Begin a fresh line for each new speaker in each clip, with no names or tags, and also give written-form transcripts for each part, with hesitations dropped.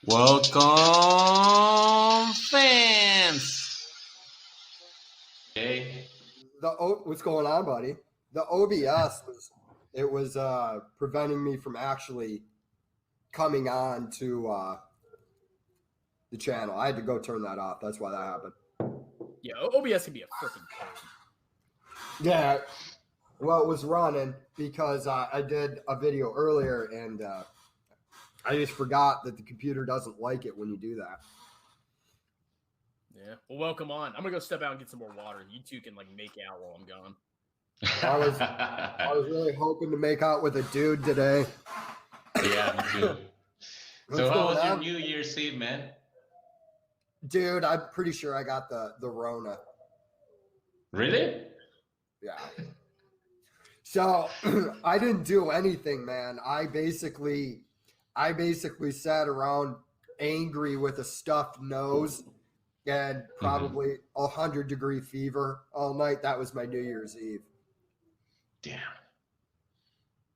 Welcome, fans.
Hey,
What's going on, buddy? The OBS was preventing me from actually coming on to the channel. I had to go turn that off. That's why that happened.
Yeah, OBS can be a freaking pain.
Yeah, well, it was running because I did a video earlier and I just forgot that the computer doesn't like it when you do that.
Yeah. Well, welcome on. I'm gonna go step out and get some more water. You two can make out while I'm gone.
I was really hoping to make out with a dude today.
Yeah, me too. So how was your New Year's Eve, man?
Dude, I'm pretty sure I got the Rona.
Really?
Yeah. So I didn't do anything, man. I basically sat around angry with a stuffed nose and probably 100-degree fever all night. That was my New Year's Eve.
Damn.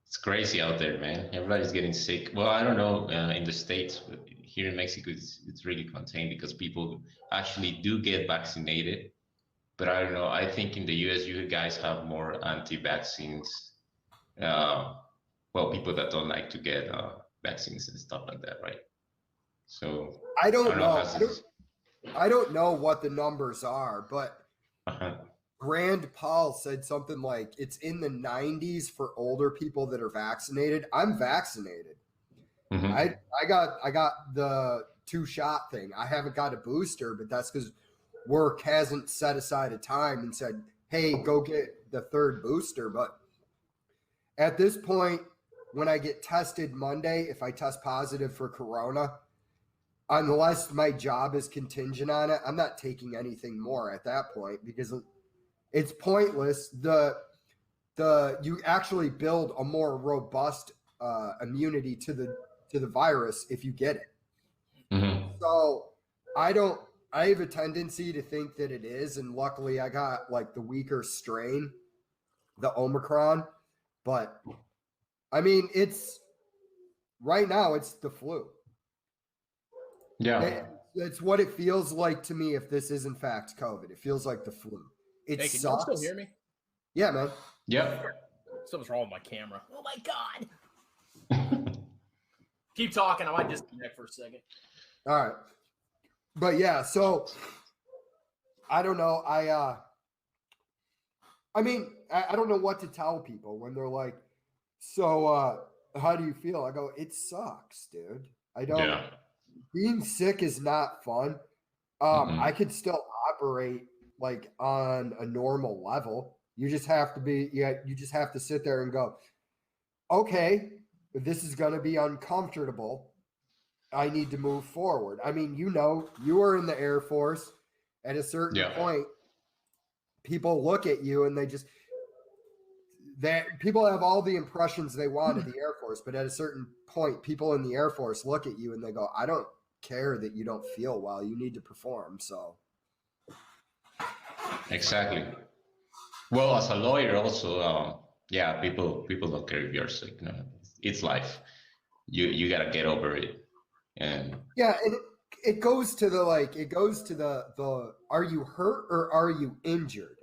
It's crazy out there, man. Everybody's getting sick. Well, I don't know in the States, but here in Mexico, it's really contained because people actually do get vaccinated. But I don't know. I think in the US, you guys have more anti-vaccines. Well, people that don't like to get vaccines and stuff like that, right? So
I don't know. I don't know what the numbers are, but Rand Paul said something like it's in the 90s for older people that are vaccinated. I'm vaccinated. I got the 2-shot thing. I haven't got a booster, but that's because work hasn't set aside a time and said, hey, go get the 3rd booster. But at this point, when I get tested Monday, if I test positive for corona, unless my job is contingent on it, I'm not taking anything more at that point because it's pointless. You actually build a more robust immunity to the virus if you get it. So I have a tendency to think that it is, and luckily I got the weaker strain, the Omicron. But I mean, right now it's the flu.
Yeah.
It's what it feels like to me if this is in fact COVID. It feels like the flu. It
hey,
sucks.
Can you still hear me?
Yeah, man.
Yep.
Something's wrong with my camera. Oh my God. Keep talking. I might disconnect for a second.
All right. But yeah, so I don't know. I mean, I don't know what to tell people when they're like, so how do you feel? I go, it sucks, dude. I don't. Yeah. Being sick is not fun. I could still operate on a normal level. You just have to you just have to sit there and go, okay, this is going to be uncomfortable. I need to move forward. I mean, you were in the Air Force. At a certain point, people look at you and people have all the impressions they want of the Air Force, but at a certain point, people in the Air Force look at you and they go, I don't care that you don't feel well. You need to perform. So.
Exactly. Well, as a lawyer also, people don't care if you're sick. No, it's life. You got to get over it. And
yeah, and it goes to the are you hurt or are you injured?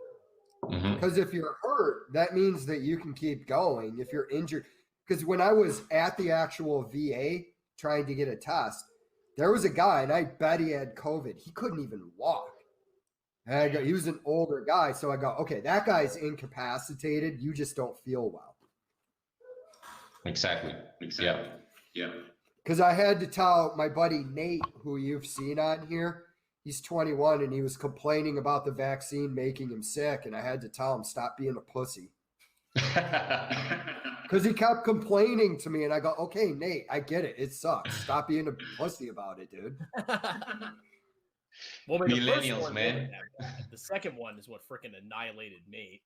Because if you're hurt, that means that you can keep going. If you're injured, because when I was at the actual VA trying to get a test, there was a guy, and I bet he had COVID. He couldn't even walk. And he was an older guy, so I go, okay, that guy's incapacitated. You just don't feel well.
Exactly. Yeah.
Because I had to tell my buddy Nate, who you've seen on here, he's 21, and he was complaining about the vaccine making him sick, and I had to tell him, stop being a pussy. Because he kept complaining to me, and I go, okay, Nate, I get it. It sucks. Stop being a pussy about it, dude.
Well, I mean,
millennials, man.
The second one is what freaking annihilated me.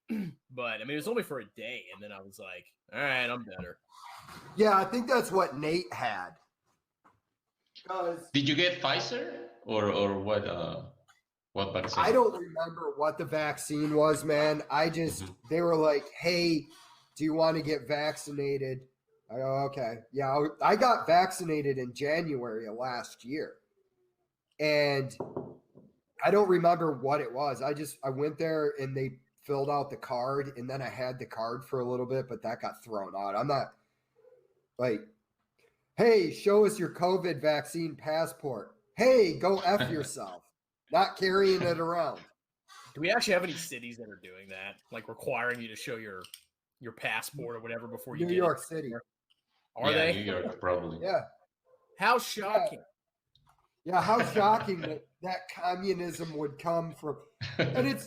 But I mean, it was only for a day, and then I was like, all right, I'm better.
Yeah, I think that's what Nate had.
Did you get Pfizer or what vaccine?
I don't remember what the vaccine was, man. I just they were like, hey, do you want to get vaccinated? I go, okay. Yeah, I got vaccinated in January of last year. And I don't remember what it was. I went there and they filled out the card, and then I had the card for a little bit, but that got thrown out. I'm not like, hey, show us your COVID vaccine passport. Hey, go F yourself. Not carrying it around.
Do we actually have any cities that are doing that, like requiring you to show your passport or whatever before you
New
get
York
it?
City.
Are they?
New York, probably.
Yeah.
How shocking!
Yeah, how shocking that communism would come from. And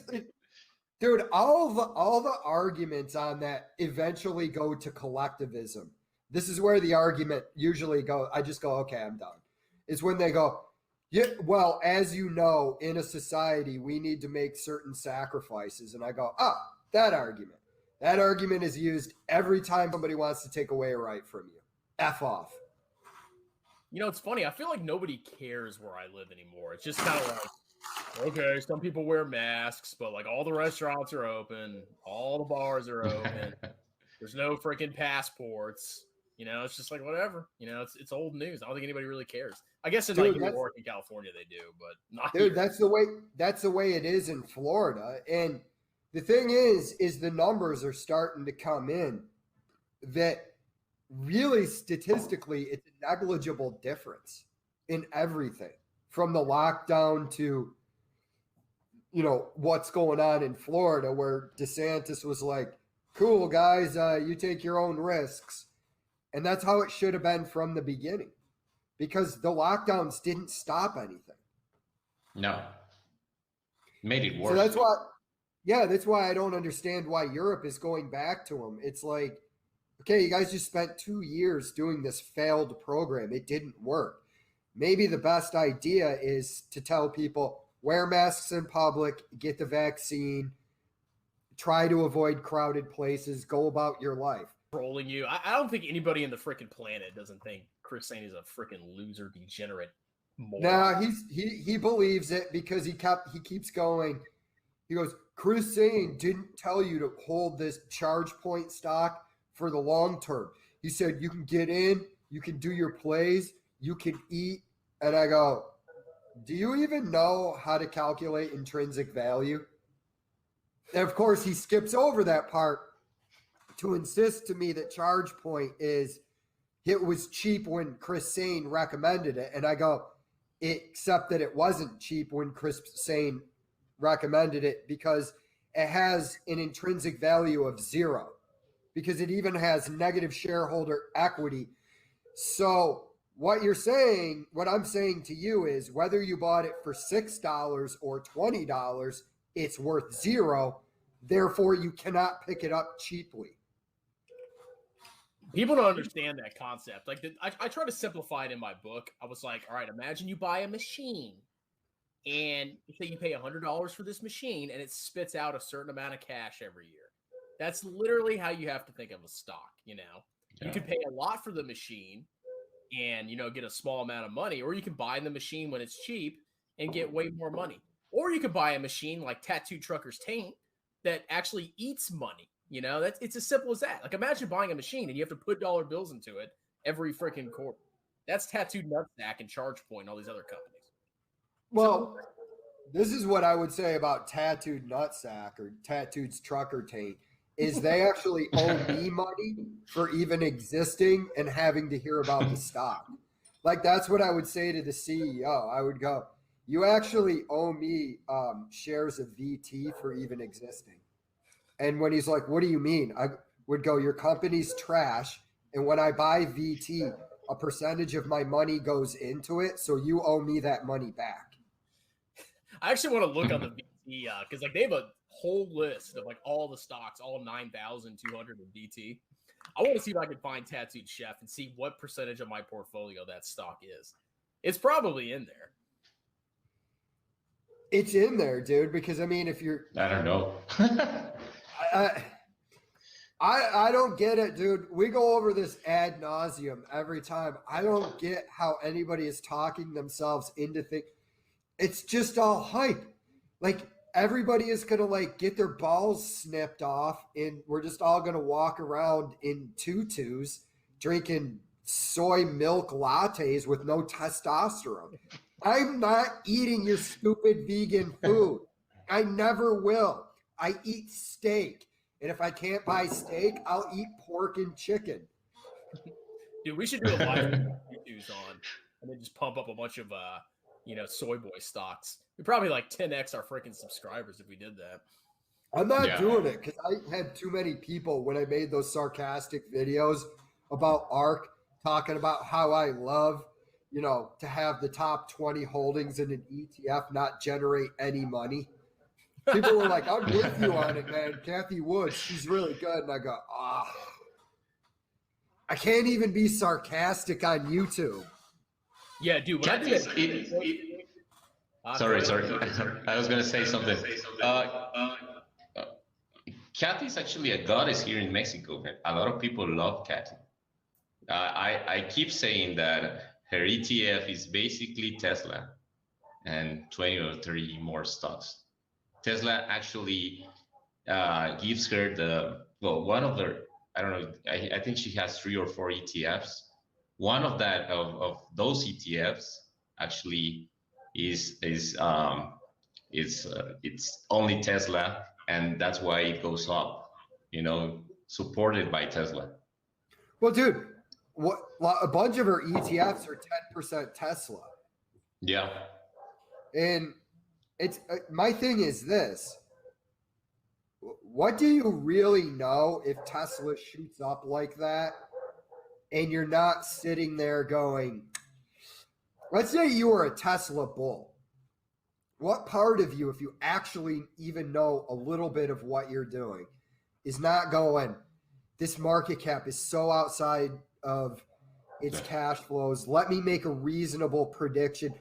dude, all the arguments on that eventually go to collectivism. This is where the argument usually go. I just go, okay, I'm done. It's when they go, yeah, well, as you know, in a society, we need to make certain sacrifices. And I go, that argument. That argument is used every time somebody wants to take away a right from you. F off.
You know, it's funny. I feel like nobody cares where I live anymore. It's just kind of like, okay, some people wear masks, but like all the restaurants are open, all the bars are open. There's no freaking passports. You know, it's just like whatever. You know, it's old news. I don't think anybody really cares. I guess in like New York and California they do, but not here.
That's the way it is in Florida. And the thing is the numbers are starting to come in that really statistically it's a negligible difference in everything from the lockdown to, you know, what's going on in Florida, where DeSantis was like, cool guys, you take your own risks. And that's how it should have been from the beginning, because the lockdowns didn't stop anything.
No. Made it worse.
So that's why I don't understand why Europe is going back to them. It's like, okay, you guys just spent 2 years doing this failed program. It didn't work. Maybe the best idea is to tell people, wear masks in public, get the vaccine, try to avoid crowded places, go about your life.
Trolling you. I don't think anybody in the freaking planet doesn't think Chris Sane is a freaking loser, degenerate moron.
No, he believes it because he keeps going. He goes, Chris Sane didn't tell you to hold this charge point stock for the long term. He said you can get in, you can do your plays, you can eat. And I go, do you even know how to calculate intrinsic value? And of course, he skips over that part to insist to me that charge point it was cheap when Chris Sane recommended it. And I go, except that it wasn't cheap when Chris Sane recommended it, because it has an intrinsic value of 0, because it even has negative shareholder equity. So what I'm saying to you is, whether you bought it for $6 or $20, it's worth 0. Therefore, you cannot pick it up cheaply.
People don't understand that concept. Like, I try to simplify it in my book. I was like, all right, imagine you buy a machine, and say you pay $100 for this machine, and it spits out a certain amount of cash every year. That's literally how you have to think of a stock. You know, You could pay a lot for the machine and, you know, get a small amount of money, or you can buy the machine when it's cheap and get way more money. Or you could buy a machine like Tattooed Trucker's Taint that actually eats money. You know, it's as simple as that. Like, imagine buying a machine and you have to put dollar bills into it every freaking quarter. That's Tattooed Nutsack and ChargePoint and all these other companies.
Well, this is what I would say about Tattooed Nutsack or Tattooed's Trucker Taint, is they actually owe me money for even existing and having to hear about the stock. Like, that's what I would say to the CEO. I would go, you actually owe me shares of VT for even existing. And when he's like, what do you mean? I would go, your company's trash. And when I buy VT, a percentage of my money goes into it. So you owe me that money back.
I actually want to look on the VT because like they have a whole list of like all the stocks, all 9,200 in VT. I want to see if I can find Tattooed Chef and see what percentage of my portfolio that stock is. It's probably in there.
It's in there, dude, because I mean, if you're...
I don't know.
I don't get it, dude. We go over this ad nauseum every time. I don't get how anybody is talking themselves into things. It's just all hype. Like, everybody is going to like get their balls snipped off and we're just all going to walk around in tutus drinking soy milk lattes with no testosterone. I'm not eating your stupid vegan food. I never will. I eat steak. And if I can't buy steak, I'll eat pork and chicken.
Dude, we should do a live YouTube's on and then just pump up a bunch of soy boy stocks. We'd probably like 10x our freaking subscribers if we did that.
I'm not doing it because I had too many people when I made those sarcastic videos about ARK talking about how I love, to have the top 20 holdings in an ETF not generate any money. People were like, I'm with you on it, man. Kathy Woods, she's really good. And I go, I can't even be sarcastic on YouTube.
Yeah, dude.
Sorry. I was going to say something. Kathy's actually a goddess here in Mexico. A lot of people love Kathy. I keep saying that her ETF is basically Tesla and 20 or 30 more stocks. Tesla actually gives her one of the, I don't know, I think she has 3 or 4 ETFs. One of those ETFs actually is it's only Tesla, and that's why it goes up, supported by Tesla.
Well, dude, a bunch of her ETFs are 10% Tesla.
Yeah.
And it's my thing is this. What do you really know if Tesla shoots up like that and you're not sitting there going, let's say you were a Tesla bull. What part of you, if you actually even know a little bit of what you're doing, is not going, this market cap is so outside of its cash flows. Let me make a reasonable prediction.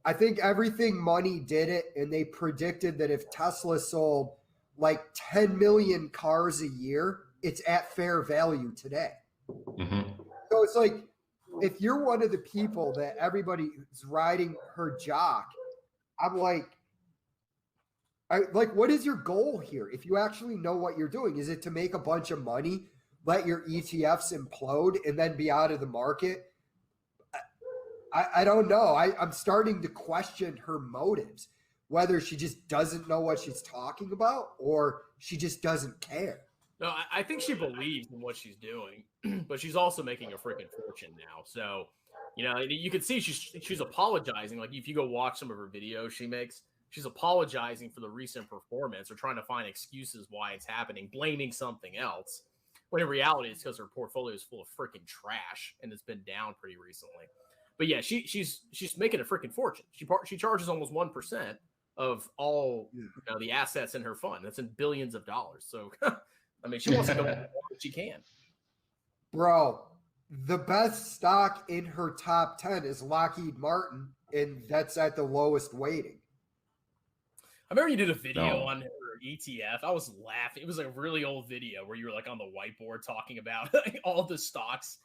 I think Everything Money did it, and they predicted that if Tesla sold like 10 million cars a year, it's at fair value today.
Mm-hmm.
So it's like, if you're one of the people that everybody is riding her jock, I'm like, what is your goal here? If you actually know what you're doing, is it to make a bunch of money, let your ETFs implode, and then be out of the market? I don't know. I'm starting to question her motives, whether she just doesn't know what she's talking about or she just doesn't care.
No, I think she believes in what she's doing, but she's also making a freaking fortune now. So, you can see she's apologizing. Like if you go watch some of her videos she makes, she's apologizing for the recent performance or trying to find excuses why it's happening, blaming something else. When in reality, it's because her portfolio is full of freaking trash and it's been down pretty recently. But yeah, she's making a freaking fortune. She charges almost 1% of all the assets in her fund. That's in billions of dollars. So I mean, she wants to go what she can.
Bro, the best stock in her top 10 is Lockheed Martin, and that's at the lowest weighting.
I remember you did a video on her ETF. I was laughing. It was like a really old video where you were like on the whiteboard talking about all the stocks,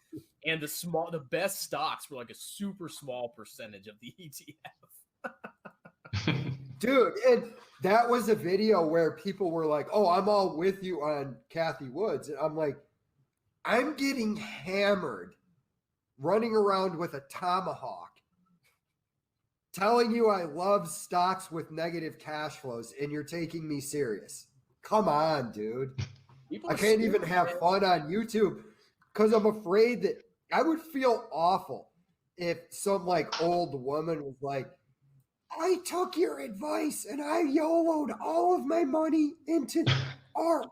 and the best stocks were like a super small percentage of the ETF.
Dude, and that was a video where people were like, oh, I'm all with you on Kathy Woods. And I'm like, I'm getting hammered running around with a tomahawk telling you I love stocks with negative cash flows, and you're taking me serious. Come on, dude. I can't even have fun on YouTube because I'm afraid that I would feel awful if some like old woman was like, I took your advice and I YOLO'd all of my money into ARK,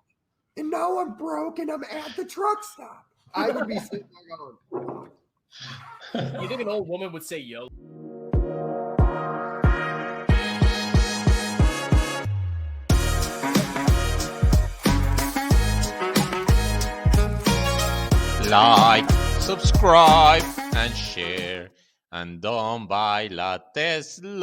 and now I'm broke and I'm at the truck stop. I would be sitting there going,
you think an old woman would say YOLO?
Like, subscribe, and share, and don't buy la Tesla.